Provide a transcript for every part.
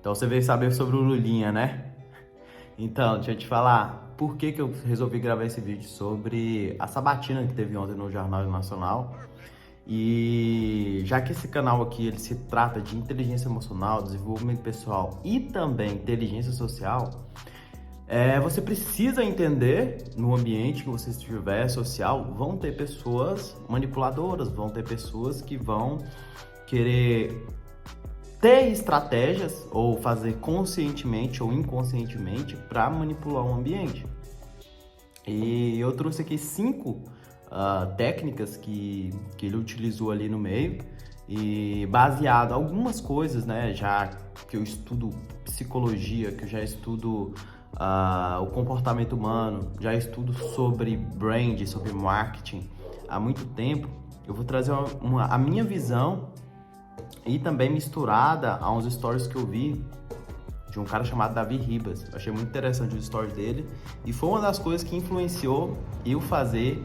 Então você veio saber sobre o Lulinha, né? Então, deixa eu te falar, por que que eu resolvi gravar esse vídeo sobre a sabatina que teve ontem no Jornal Nacional. E já que esse canal aqui ele se trata de inteligência emocional, desenvolvimento pessoal e também inteligência social, você precisa entender no ambiente que você estiver social, vão ter pessoas manipuladoras, vão ter pessoas que vão querer ter estratégias ou fazer conscientemente ou inconscientemente para manipular o ambiente. E eu trouxe aqui 5 técnicas que ele utilizou ali no meio e baseado em algumas coisas, né, já que eu estudo psicologia, que eu já estudo o comportamento humano, já estudo sobre brand, sobre marketing há muito tempo, eu vou trazer a minha visão e também misturada a uns stories que eu vi de um cara chamado Davi Ribas. Eu achei muito interessante os stories dele e foi uma das coisas que influenciou eu fazer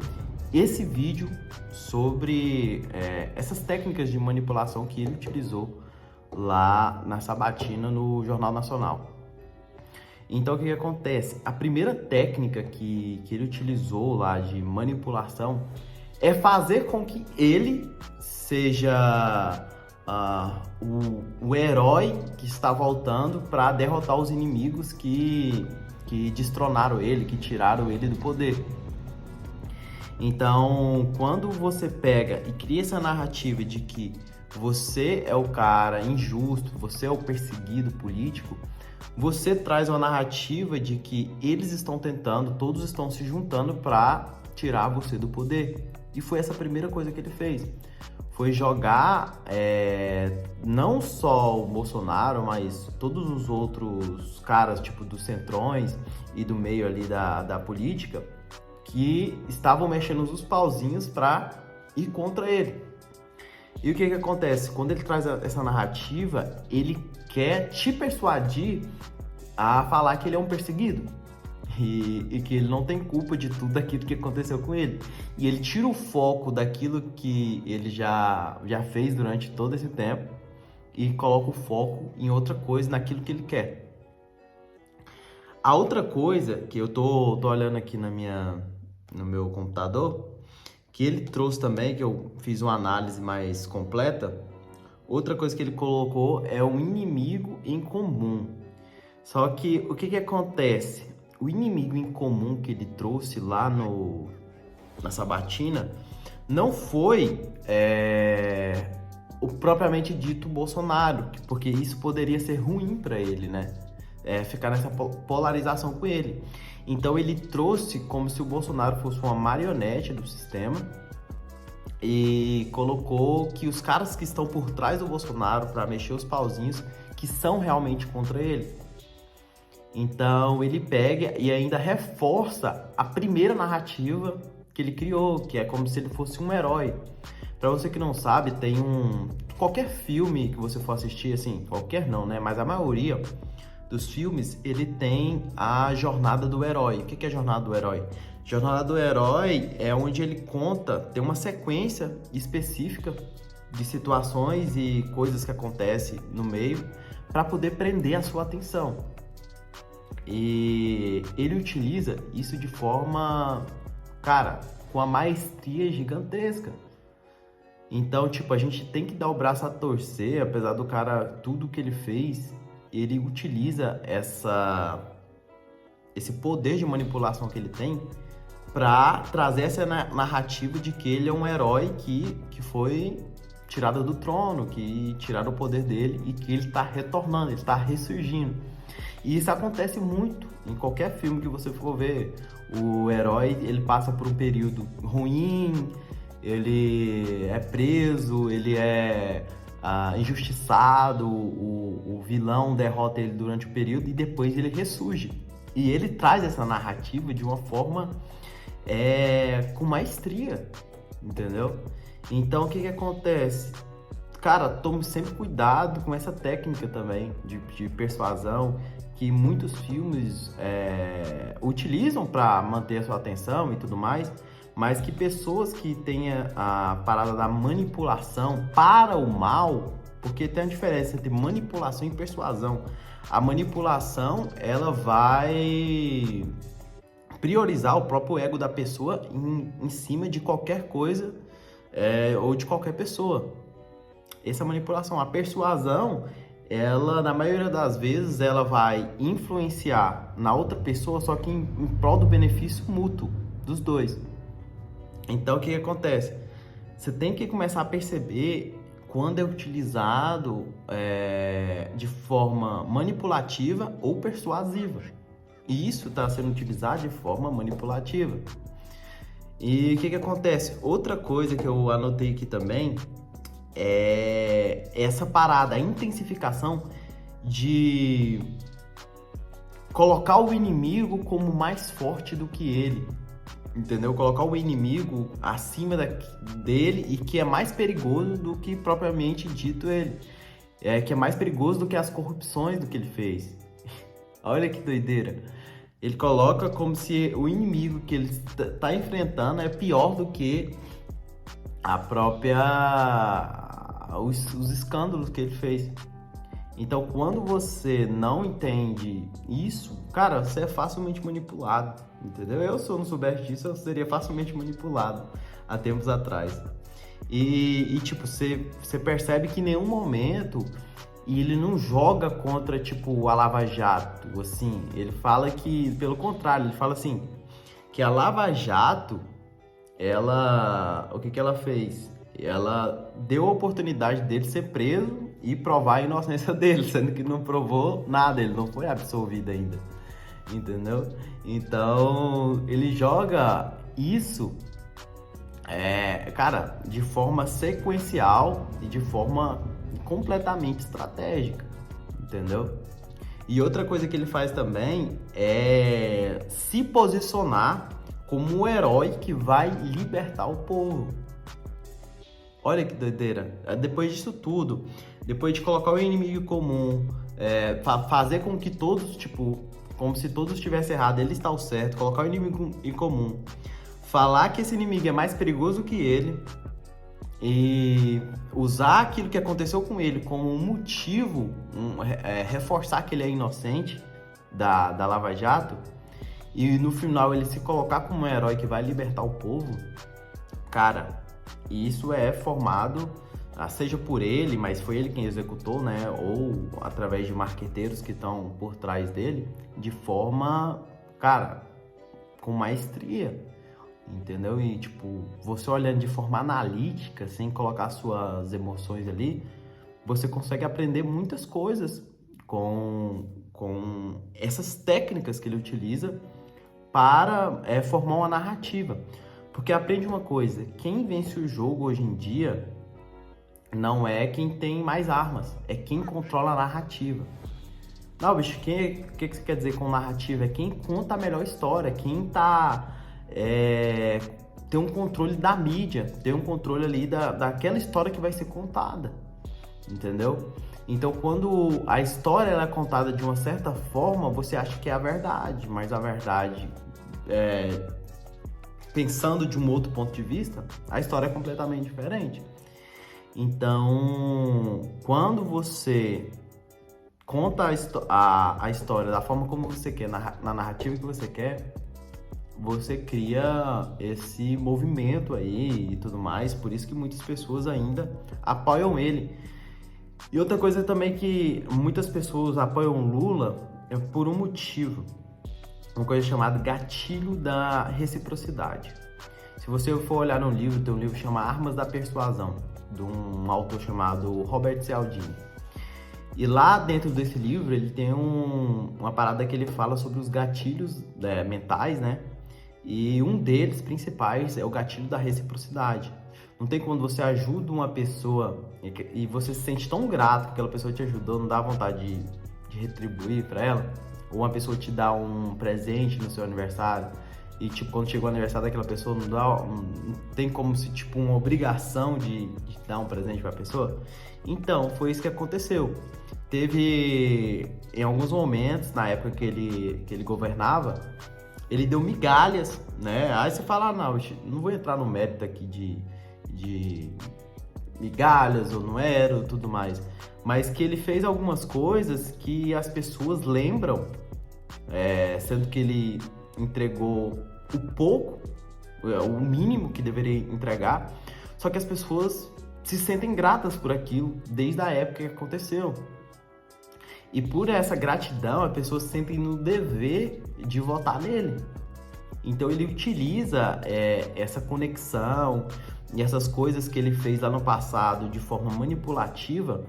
esse vídeo sobre essas técnicas de manipulação que ele utilizou lá na sabatina no Jornal Nacional. Então o que acontece? A primeira técnica que ele utilizou lá de manipulação é fazer com que ele seja o herói que está voltando para derrotar os inimigos que destronaram ele, que tiraram ele do poder. Então, quando você pega e cria essa narrativa de que você é o cara injusto, você é o perseguido político, você traz uma narrativa de que eles estão tentando, todos estão se juntando para tirar você do poder. E foi essa a primeira coisa que ele fez. Foi jogar não só o Bolsonaro, mas todos os outros caras, tipo dos centrões e do meio ali da política, que estavam mexendo os pauzinhos para ir contra ele. E o que acontece? Quando ele traz essa narrativa, ele quer te persuadir a falar que ele é um perseguido. E que ele não tem culpa de tudo aquilo que aconteceu com ele. E ele tira o foco daquilo que ele já fez durante todo esse tempo e coloca o foco em outra coisa, naquilo que ele quer. A outra coisa que eu tô olhando aqui no meu computador, que ele trouxe também, que eu fiz uma análise mais completa, outra coisa que ele colocou é um inimigo em comum. Só que o que acontece? O inimigo em comum que ele trouxe lá na sabatina não foi o propriamente dito Bolsonaro, porque isso poderia ser ruim para ele, né? Ficar nessa polarização com ele. Então ele trouxe como se o Bolsonaro fosse uma marionete do sistema e colocou que os caras que estão por trás do Bolsonaro para mexer os pauzinhos que são realmente contra ele. Então ele pega e ainda reforça a primeira narrativa que ele criou, que é como se ele fosse um herói. Para você que não sabe, tem qualquer filme que você for assistir, assim, qualquer não, né? Mas a maioria dos filmes, ele tem a jornada do herói. O que é a jornada do herói? Jornada do herói é onde ele conta, tem uma sequência específica de situações e coisas que acontecem no meio para poder prender a sua atenção. E ele utiliza isso de forma, cara, com a maestria gigantesca. Então, tipo, a gente tem que dar o braço a torcer, apesar do cara, tudo que ele fez, ele utiliza esse poder de manipulação que ele tem para trazer essa narrativa de que ele é um herói que foi tirado do trono, que tiraram o poder dele e que ele está retornando, ele está ressurgindo. E isso acontece muito em qualquer filme que você for ver. O herói, ele passa por um período ruim, ele é preso, ele é injustiçado, o vilão derrota ele durante o período e depois ele ressurge. E ele traz essa narrativa de uma forma com maestria, entendeu? Então o que acontece? Cara, tome sempre cuidado com essa técnica também de persuasão que muitos filmes utilizam para manter a sua atenção e tudo mais, mas que pessoas que têm a parada da manipulação para o mal, porque tem a diferença entre manipulação e persuasão. A manipulação, ela vai priorizar o próprio ego da pessoa em cima de qualquer coisa ou de qualquer pessoa. Essa é a manipulação. A persuasão, ela, na maioria das vezes, ela vai influenciar na outra pessoa, só que em prol do benefício mútuo dos dois. Então, o que acontece? Você tem que começar a perceber quando é utilizado de forma manipulativa ou persuasiva. E isso está sendo utilizado de forma manipulativa. E o que acontece? Outra coisa que eu anotei aqui também é essa parada, a intensificação de colocar o inimigo como mais forte do que ele. Entendeu? Colocar o inimigo acima dele e que é mais perigoso do que propriamente dito ele. Que é mais perigoso do que as corrupções do que ele fez. Olha que doideira. Ele coloca como se o inimigo que ele está enfrentando é pior do que a própria... os escândalos que ele fez. Então, quando você não entende isso, cara, você é facilmente manipulado, entendeu? Se eu não soubesse disso, eu seria facilmente manipulado há tempos atrás. E tipo, você percebe que em nenhum momento ele não joga contra, tipo, a Lava Jato, assim. Ele fala que, pelo contrário, ele fala assim, que a Lava Jato, o que ela fez? Ela deu a oportunidade dele ser preso e provar a inocência dele, sendo que não provou nada, ele não foi absolvido ainda, entendeu? Então, ele joga isso, cara, de forma sequencial e de forma completamente estratégica, entendeu? E outra coisa que ele faz também é se posicionar como o herói que vai libertar o povo. Olha que doideira. Depois disso tudo, depois de colocar o inimigo comum, fazer com que todos, tipo, como se todos estivessem errado, ele está o certo, colocar o inimigo em comum, falar que esse inimigo é mais perigoso que ele e usar aquilo que aconteceu com ele como um motivo, reforçar que ele é inocente da Lava Jato e no final ele se colocar como um herói que vai libertar o povo, cara... E isso é formado, seja por ele, mas foi ele quem executou, né? Ou através de marqueteiros que estão por trás dele, de forma, cara, com maestria, entendeu? E, tipo, você olhando de forma analítica, sem colocar suas emoções ali, você consegue aprender muitas coisas com essas técnicas que ele utiliza para formar uma narrativa. Porque aprende uma coisa, quem vence o jogo hoje em dia não é quem tem mais armas, é quem controla a narrativa. Não, bicho, o que você quer dizer com narrativa? É quem conta a melhor história, quem tem um controle da mídia, tem um controle ali daquela história que vai ser contada, entendeu? Então, quando a história ela é contada de uma certa forma, você acha que é a verdade, mas a verdade pensando de um outro ponto de vista, a história é completamente diferente. Então, quando você conta a história da forma como você quer, na narrativa que você quer, você cria esse movimento aí e tudo mais, por isso que muitas pessoas ainda apoiam ele. E outra coisa também que muitas pessoas apoiam Lula é por um motivo. Uma coisa chamada gatilho da reciprocidade. Se você for olhar no livro, tem um livro chamado Armas da Persuasão, de um autor chamado Robert Cialdini. E lá dentro desse livro, ele tem uma parada que ele fala sobre os gatilhos mentais, né? E um deles, principais, é o gatilho da reciprocidade. Não tem quando você ajuda uma pessoa e você se sente tão grato que aquela pessoa te ajudou, não dá vontade de retribuir para ela? Ou uma pessoa te dá um presente no seu aniversário e, tipo, quando chegou o aniversário daquela pessoa, não tem como se, tipo, uma obrigação de dar um presente para a pessoa? Então, foi isso que aconteceu. Teve, em alguns momentos, na época que ele governava, ele deu migalhas, né? Aí você fala, não vou entrar no mérito aqui de migalhas ou não era, ou tudo mais. Mas que ele fez algumas coisas que as pessoas lembram, sendo que ele entregou o pouco, o mínimo que deveria entregar, só que as pessoas se sentem gratas por aquilo desde a época que aconteceu. E por essa gratidão, as pessoas se sentem no dever de votar nele. Então ele utiliza essa conexão e essas coisas que ele fez lá no passado de forma manipulativa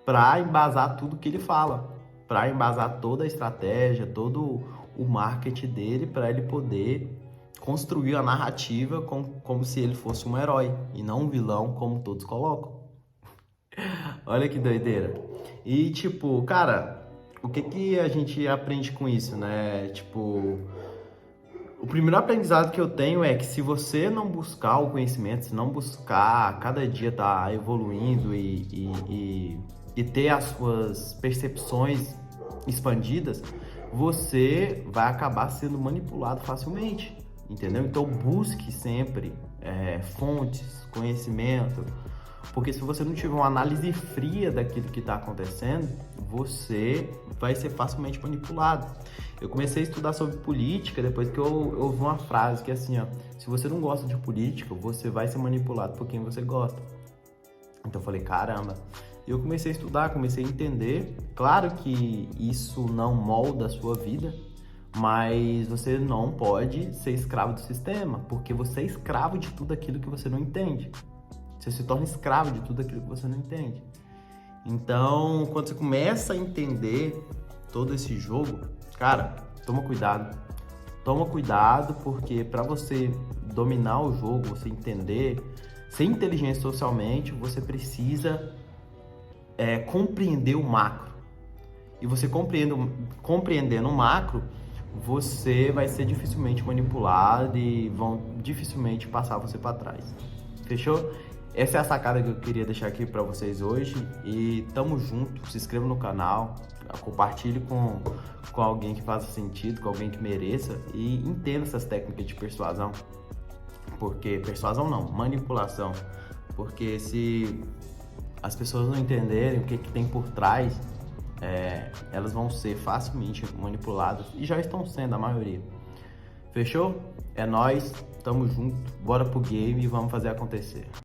para embasar tudo que ele fala, para embasar toda a estratégia, todo o marketing dele, para ele poder construir a narrativa como se ele fosse um herói e não um vilão, como todos colocam. Olha que doideira. E tipo, cara, o que a gente aprende com isso, né? Tipo, o primeiro aprendizado que eu tenho é que se você não buscar o conhecimento, se não buscar cada dia estar evoluindo e ter as suas percepções expandidas, você vai acabar sendo manipulado facilmente, entendeu? Então busque sempre fontes, conhecimento, porque se você não tiver uma análise fria daquilo que está acontecendo, você vai ser facilmente manipulado. Eu comecei a estudar sobre política depois que eu ouvi uma frase que é assim, ó, se você não gosta de política, você vai ser manipulado por quem você gosta. Então eu falei, caramba. Eu comecei a estudar, comecei a entender. Claro que isso não molda a sua vida, mas você não pode ser escravo do sistema, porque você é escravo de tudo aquilo que você não entende. Você se torna escravo de tudo aquilo que você não entende. Então, quando você começa a entender todo esse jogo, cara, toma cuidado. Toma cuidado, porque para você dominar o jogo, você entender, ser inteligente socialmente, você precisa compreender o macro. E você compreendendo o macro, você vai ser dificilmente manipulado e vão dificilmente passar você para trás. Fechou? Essa é a sacada que eu queria deixar aqui para vocês hoje e tamo junto, se inscreva no canal, compartilhe com alguém que faça sentido, com alguém que mereça e entenda essas técnicas de persuasão, porque persuasão não, manipulação, porque se as pessoas não entenderem o que tem por trás, elas vão ser facilmente manipuladas e já estão sendo a maioria. Fechou? É nóis, tamo junto, bora pro game e vamos fazer acontecer.